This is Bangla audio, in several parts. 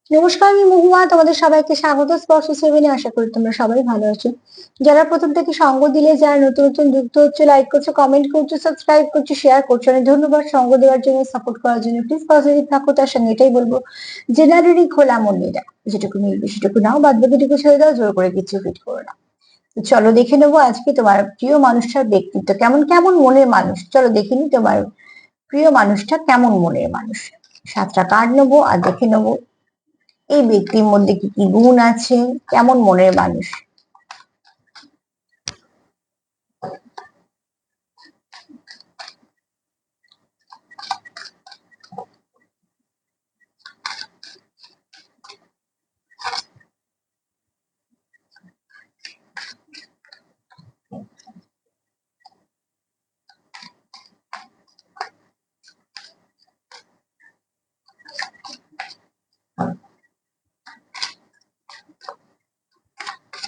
নমস্কার, আমি মহুয়া। তোমাদের সবাইকে স্বাগত স্পর্শ সেভেনে। আশা করি তোমরা সবাই ভালো আছো। যারা প্রথম থেকে সঙ্গ দিলে, যারা নতুন নতুন যুক্ত হচ্ছে, লাইক করছো, কমেন্ট করছো, সাবস্ক্রাইব করছো, শেয়ার করছো, অনেক ধন্যবাদ সঙ্গ দেওয়ার জন্য, সাপোর্ট করার জন্য। প্লিজ পজিটিভ থাকো। তার সঙ্গে এটাই বলবো, জেনারেলি খোলা মনেরা, যেটুকু মিলবে সেটুকু নাও, বাদ বাকিটুকু ছেড়ে দাও, জোর করে কিছু ফিট করো না। তো চলো দেখে নেবো আজকে তোমার প্রিয় মানুষটার ব্যক্তিত্ব কেমন, কেমন মনের মানুষ। চলো দেখে নি তোমার প্রিয় মানুষটা কেমন মনের মানুষ। 7টা কার্ড নেবো আর দেখে নেবো এই ব্যক্তির মধ্যে কি কি গুণ আছে, কেমন মনের মানুষ।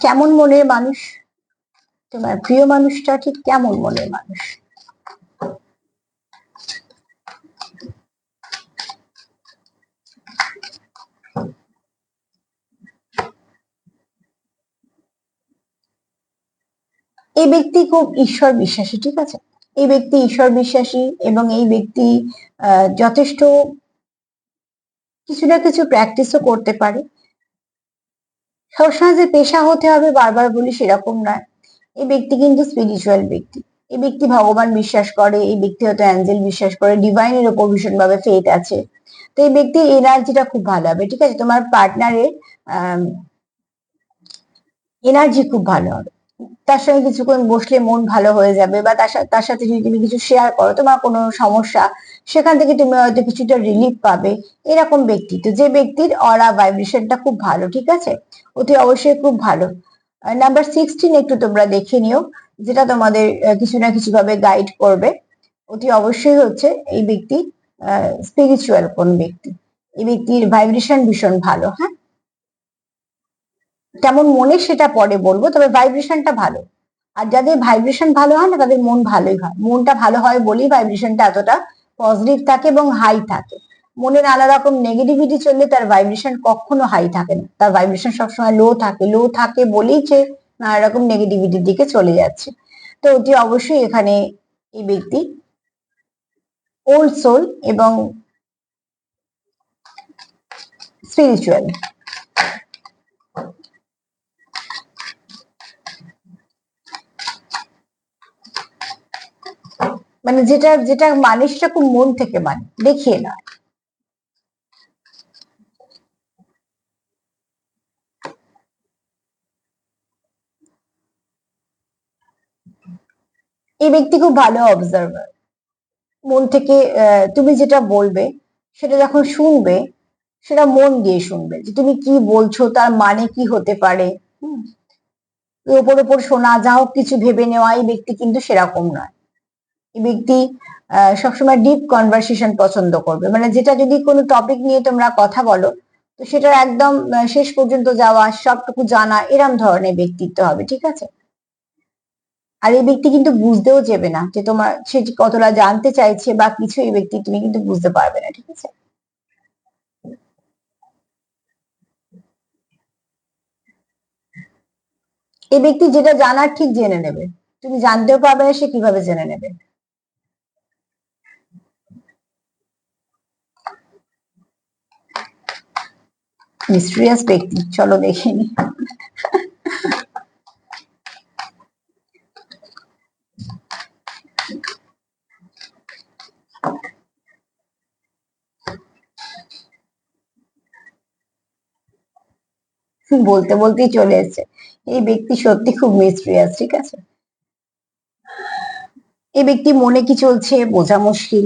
কেমন মনের মানুষ তোমার প্রিয় মানুষটা, ঠিক কেমন মনের মানুষ। এই ব্যক্তি খুব ঈশ্বর বিশ্বাসী, ঠিক আছে। এই ব্যক্তি ঈশ্বর বিশ্বাসী এবং এই ব্যক্তি যথেষ্ট কিছু না কিছু প্র্যাকটিসও করতে পারে। সবসময় যে পেশা হতে হবে বারবার বলি সেরকম নয়। এই ব্যক্তি কিন্তু স্পিরিচুয়াল ব্যক্তি। এই ব্যক্তি ভগবান বিশ্বাস করে, এই ব্যক্তি হয়তো অ্যাঞ্জেল বিশ্বাস করে, ডিভাইনের ওপর ভীষণ ভাবে ফেথ আছে। তো এই ব্যক্তির এনার্জিটা খুব ভালো হবে, ঠিক আছে। তোমার পার্টনারের এনার্জি খুব ভালো হবে। তার সঙ্গে কিছুক্ষণ বসলে মন ভালো হয়ে যাবে, বা তার সাথে যদি তুমি কিছু শেয়ার করো তোমার কোনো সমস্যা, সেখান থেকে তুমি হয়তো কিছুটা রিলিফ পাবে। এরকম ব্যক্তি, তো যে ব্যক্তির অরা ভাইব্রেশনটা খুব ভালো, ঠিক আছে, অতি অবশ্যই খুব ভালো। নাম্বার 16 একটু তোমরা দেখে নিও, যেটা তোমাদের কিছু না কিছু ভাবে গাইড করবে। অতি অবশ্যই হচ্ছে এই ব্যক্তি স্পিরিচুয়াল কোন ব্যক্তি। এই ব্যক্তির ভাইব্রেশন ভীষণ ভালো, হ্যাঁ। কেমন মনে সেটা পরে বলবো, তবে ভাইব্রেশনটা ভালো। আর যাদের ভাইব্রেশন ভালো হয় না তাদের মন ভালোই হয়। মনটা ভালো হয় বলেই ভাইব্রেশনটা এতটা পজিটিভ থাকে এবং হাই থাকে। মনে নানা রকম নেগেটিভিটি চললে তার ভাইব্রেশন কখনো হাই থাকে না, তার ভাইব্রেশন সবসময় লো থাকে। লো থাকে বলেই সে নানা রকম নেগেটিভিটির দিকে চলে যাচ্ছে। তো অতি অবশ্যই এখানে এই ব্যক্তি ওল্ড সোল এবং স্পিরিচুয়াল। মানে যেটা যেটা মানে সেটা খুব মন থেকে মানে, দেখিয়ে না। এই ব্যক্তি খুব ভালো অবজার্ভার। মন থেকে তুমি যেটা বলবে সেটা যখন শুনবে, সেটা মন দিয়ে শুনবে, যে তুমি কি বলছো তার মানে কি হতে পারে। হুম, ওপর ওপর শোনা, যা হোক কিছু ভেবে নেওয়া, এই ব্যক্তি কিন্তু সেরকম নয়। এই ব্যক্তি সবসময় ডিপ কনভারসেশন পছন্দ করবে। মানে যেটা যদি কোনো টপিক নিয়ে তোমরা কথা বলো, তো সেটা একদম শেষ পর্যন্ত যাওয়া, সবটুকু জানা, এরম ধরনের ব্যক্তিত্ব হবে, ঠিক আছে। আর এই ব্যক্তি কিন্তু বুঝতেও যাবে না যে তোমার সে কতটা জানতে চাইছে বা কিছু, এই ব্যক্তি তুমি কিন্তু বুঝতে পারবে না, ঠিক আছে। এই ব্যক্তি যেটা জানার ঠিক জেনে নেবে, তুমি জানতেও পারবে না সে কিভাবে জেনে নেবে। মিস্ট্রিয়াস ব্যক্তি, চলো দেখে নি। বলতে বলতেই চলে এসছে, এই ব্যক্তি সত্যি খুব মিস্ট্রিয়াস, ঠিক আছে। এই ব্যক্তি মনে কি চলছে বোঝা মুশকিল।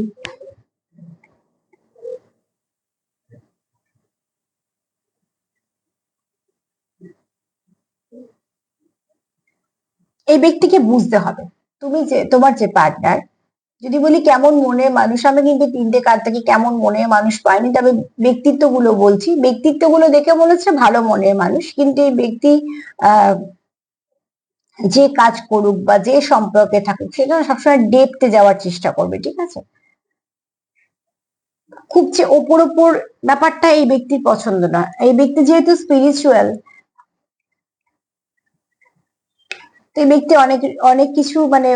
এই ব্যক্তিকে বুঝতে হবে। তুমি যে তোমার যে পার্টনার, যদি বলি কেমন মনের মানুষ, আমি কিন্তু 3টে কার্ড থেকে কেমন মনের মানুষ পাইনি, তবে ব্যক্তিত্ব গুলো বলছি। ব্যক্তিত্ব গুলো দেখে মনে হচ্ছে ভালো মনের মানুষ, কিন্তু এই ব্যক্তি আহ যে কাজ করুক বা যে সম্পর্কে থাকুক সেটা সবসময় ডেপথে যাওয়ার চেষ্টা করবে, ঠিক আছে। খুব যে ওপর ওপর ব্যাপারটা এই ব্যক্তির পছন্দ না। এই ব্যক্তি যেহেতু স্পিরিচুয়াল, তো এই ব্যক্তি অনেক অনেক কিছু মানে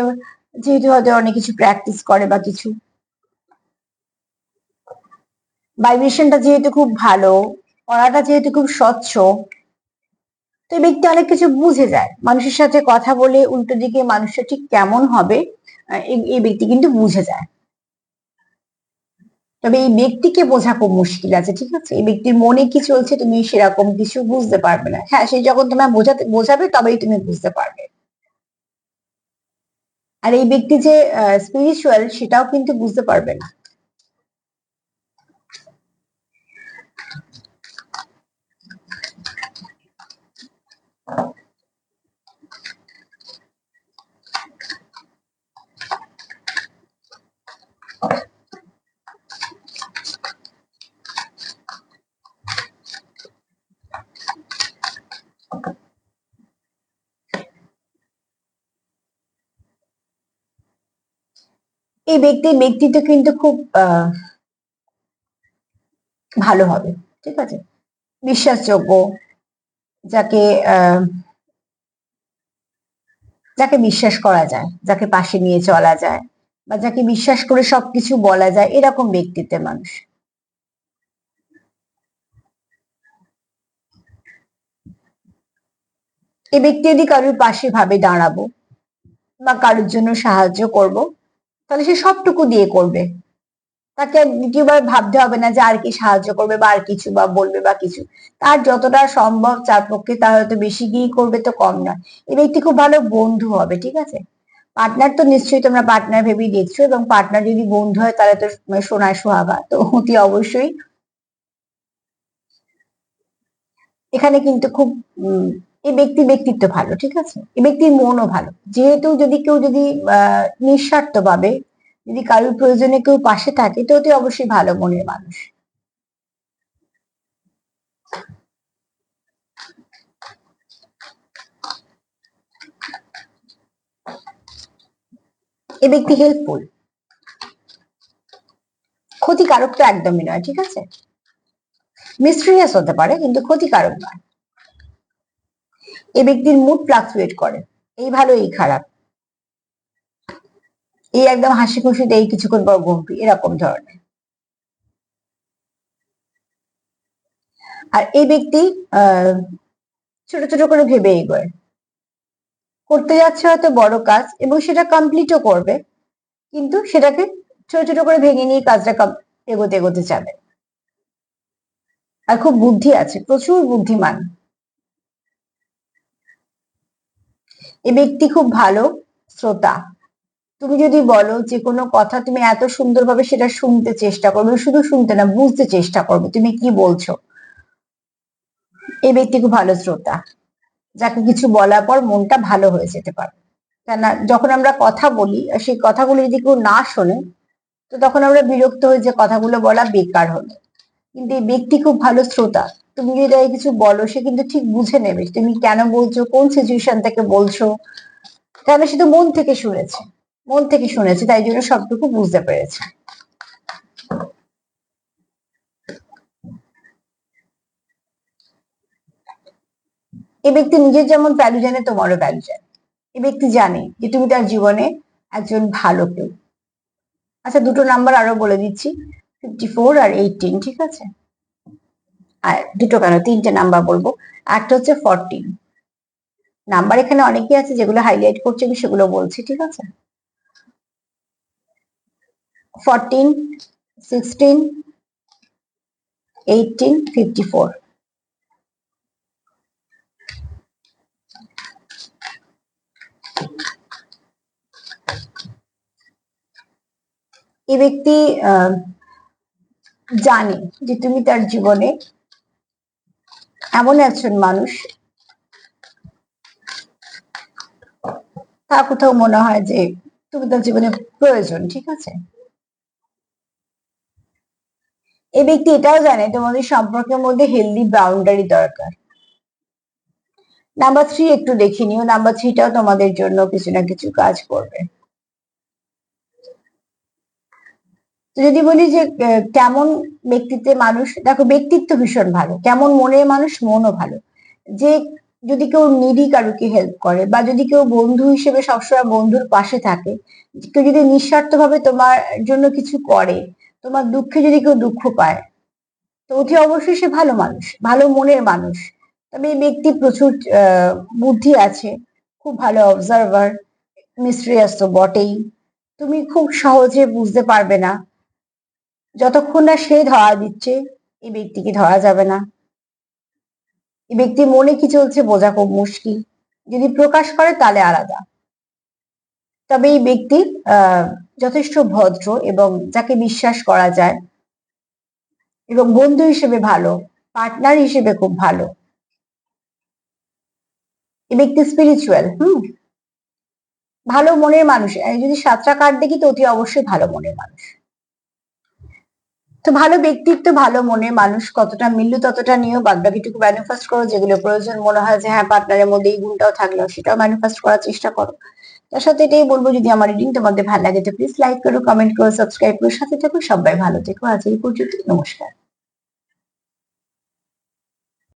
যেহেতু হয়তো অনেক কিছু প্র্যাকটিস করে বা কিছু, ভাইব্রেশনটা যেহেতু খুব ভালো, পড়াটা যেহেতু খুব স্বচ্ছ, তো এই ব্যক্তি অনেক কিছু বুঝে যায়। মানুষের সাথে কথা বলে উল্টো দিকে মানুষটা ঠিক কেমন হবে, এই ব্যক্তি কিন্তু বুঝে যায়। তবে এই ব্যক্তিকে বোঝা খুব মুশকিল আছে, ঠিক আছে? এই ব্যক্তির মনে কি চলছে তুমি সেরকম কিছু বুঝতে পারবে না। হ্যাঁ, সে যখন তোমায় বোঝাবে তবেই তুমি বুঝতে পারবে। আর এই ব্যক্তি যে স্পিরিচুয়াল সেটাও কিন্তু বুঝতে পারবে না। এই ব্যক্তির ব্যক্তিত্ব কিন্তু খুব ভালো হবে, ঠিক আছে? বিশ্বাসযোগ্য, যাকে যাকে বিশ্বাস করা যায়, যাকে পাশে নিয়ে চলা যায়, বা যাকে বিশ্বাস করে সবকিছু বলা যায়, এরকম ব্যক্তিত্বের মানুষ। এই ব্যক্তি যদি কারোর পাশে ভাবে দাঁড়াবো বা কারোর জন্য সাহায্য করব, তাহলে সে সবটুকু দিয়ে করবে। তাকে আর দ্বিতীয়বার ভাবতে হবে না যে আর কি সাহায্য করবে বা আর কিছু বা বলবে বা কিছু। তার যতটা সম্ভব তার পক্ষে, তার হয়তো বেশি গিয়ে করবে তো কম না। এই ব্যক্তি খুব ভালো বন্ধু হবে, ঠিক আছে? পার্টনার তো নিশ্চয়ই তোমরা পার্টনার ভেবেই দেখছো, এবং পার্টনার যদি বন্ধু হয় তাহলে তো সোনায় সোহাগা, তো অতি অবশ্যই এখানে কিন্তু খুব এই ব্যক্তিত্ব ভালো, ঠিক আছে? এই ব্যক্তির মনও ভালো। যেহেতু যদি কেউ যদি নিঃস্বার্থ ভাবে, যদি কারোর প্রয়োজনে কেউ পাশে থাকে, তো অতি অবশ্যই ভালো মনের মানুষ। এই ব্যক্তি হেল্পফুল, ক্ষতিকারক তো একদমই নয়, ঠিক আছে? মিস্ট্রিয়াস হতে পারে কিন্তু ক্ষতিকারক নয়। এই ব্যক্তির মুড ফ্লাকচুয়েট করে, এই ভালো এই খারাপ, এই একদম হাসি খুশিতে, এই কিছুক্ষণ পর গম্ভীর, এরকম ধরনের। আর এই ব্যক্তি আহ ছোট ছোট করে ভেবে এগোয়, করতে যাচ্ছে হয়তো বড় কাজ এবং সেটা কমপ্লিটও করবে, কিন্তু সেটাকে ছোট ছোট করে ভেঙে নিয়ে কাজটা এগোতে এগোতে যাবে। আর খুব বুদ্ধি আছে, প্রচুর বুদ্ধিমান। এই ব্যক্তি খুব ভালো শ্রোতা। তুমি যদি বলো যে কোনো কথা, তুমি এত সুন্দরভাবে সেটা শুনতে চেষ্টা করবে, শুধু শুনতে না, বুঝতে চেষ্টা করবে তুমি কি বলছো। এই ব্যক্তি খুব ভালো শ্রোতা, যাকে কিছু বলার পর মনটা ভালো হয়ে যেতে পারে। কেননা যখন আমরা কথা বলি আর সেই কথাগুলো যদি কেউ না শোনে, তো তখন আমরা বিরক্ত হই যে কথাগুলো বলা বেকার হলো। কিন্তু এই ব্যক্তি খুব ভালো শ্রোতা। তুমি যদি তাকে কিছু বলো, সে কিন্তু ঠিক বুঝে নেবে তুমি কেন বলছো, কোন সিচুয়েশন থেকে বলছো। কেন, সে তো মন থেকে শুনেছে, মন থেকে শুনেছে, তাই জন্য সবটুকু বুঝতে পেরেছে। এই ব্যক্তি নিজের যেমন ভ্যালু জানে, তোমারও ভ্যালু জানে। এই ব্যক্তি জানে যে তুমি তার জীবনে একজন ভালো কেউ। আচ্ছা, দুটো নাম্বার আরো বলে দিচ্ছি, 54 আর 18, ঠিক আছে? আর দুটো কেন, তিনটে নাম্বার বলবো। একটা হচ্ছে 14 নাম্বার, এখানে অনেকেই আছে যেগুলো হাইলাইট করছে, আমি সেগুলো বলছি, ঠিক আছে? 14, 16, 18, 54। এই ব্যক্তি জানে যে তুমি তার জীবনে এমন একজন মানুষ, তার কোথাও মনে হয় যে তুমি তার জীবনে প্রয়োজন, ঠিক আছে? এই ব্যক্তি এটাও জানে তোমাদের সম্পর্কের মধ্যে হেলদি বাউন্ডারি দরকার। নাম্বার 3 একটু দেখে নিও, নাম্বার 3টাও তোমাদের জন্য কিছু না কিছু কাজ করবে। তো যদি বলি যে কেমন ব্যক্তিত্বের মানুষ, দেখো ব্যক্তিত্ব ভীষণ ভালো, কেমন মনের মানুষ, মনও ভালো। যে যদি কেউ নিডি কারুকে হেল্প করে, বা যদি কেউ বন্ধু হিসেবে সবসময় বন্ধুর পাশে থাকে, কেউ যদি নিঃস্বার্থ ভাবে তোমার জন্য কিছু করে, তোমার দুঃখে যদি কেউ দুঃখ পায়, তো অতি অবশ্যই সে ভালো মানুষ, ভালো মনের মানুষ। তবে এই ব্যক্তি প্রচুর বুদ্ধি আছে, খুব ভালো অবজারভার, মিস্ট্রিয়াস তো বটেই। তুমি খুব সহজে বুঝতে পারবে না, যতক্ষণ না সে ধরা দিচ্ছে এই ব্যক্তিকে ধরা যাবে না। এই ব্যক্তির মনে কি চলছে বোঝা খুব মুশকিল, যদি প্রকাশ করে তাহলে আলাদা। তবে এই ব্যক্তি আহ যথেষ্ট ভদ্র এবং যাকে বিশ্বাস করা যায়, এবং বন্ধু হিসেবে ভালো, পার্টনার হিসেবে খুব ভালো। এই ব্যক্তি স্পিরিচুয়াল, ভালো মনের মানুষ। আমি যদি 7টা কার্ড দেখি তো অতি অবশ্যই ভালো মনের মানুষ। তো ভালো ব্যক্তিত্ব, ভালো মনের মানুষ কতটা মিলল ততটা নিয়েও, বাদ বাকিটুকু ম্যানিফেস্ট করো। যেগুলো প্রয়োজন মনে হয় যে হ্যাঁ পার্টনারের মধ্যে এই গুণটাও থাকলেও, সেটাও ম্যানিফেস্ট করার চেষ্টা করো। তার সাথে এটাই বলবো, যদি আমার রিডিং তোমাদের ভালো লাগে তো প্লিজ লাইক করো, কমেন্ট করো, সাবস্ক্রাইব করো, সাথে থাকো। সবাই ভালো থেকো। আজ এই পর্যন্ত, নমস্কার।